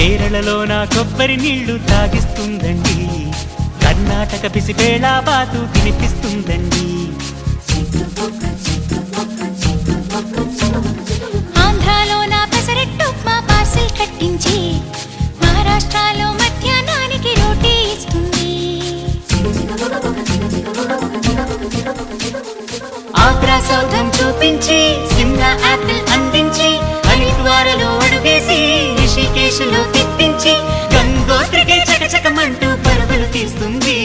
కేరళలో నా కొబ్బరి నీళ్లు తాగిస్తుందండి, కర్ణాటక బిసిబేళ బాతు తినిపిస్తుందండి. ఆంధ్రాలో నా పెసరట్టు ఉప్మా పార్సిల్ కట్టించి, మహారాష్ట్రలో మధ్యాహ్నానికి రోటీ ఇస్తుంది. ఆగ్రా సౌధం చూపించి, సిమ్లా యాపిల్ అందించి, హరిద్వారలో అడుగేసి, రిషికేశ్లో తిప్పించి, గంగోత్రికి చకచకమంటూ పరుగులు తీస్తుంది.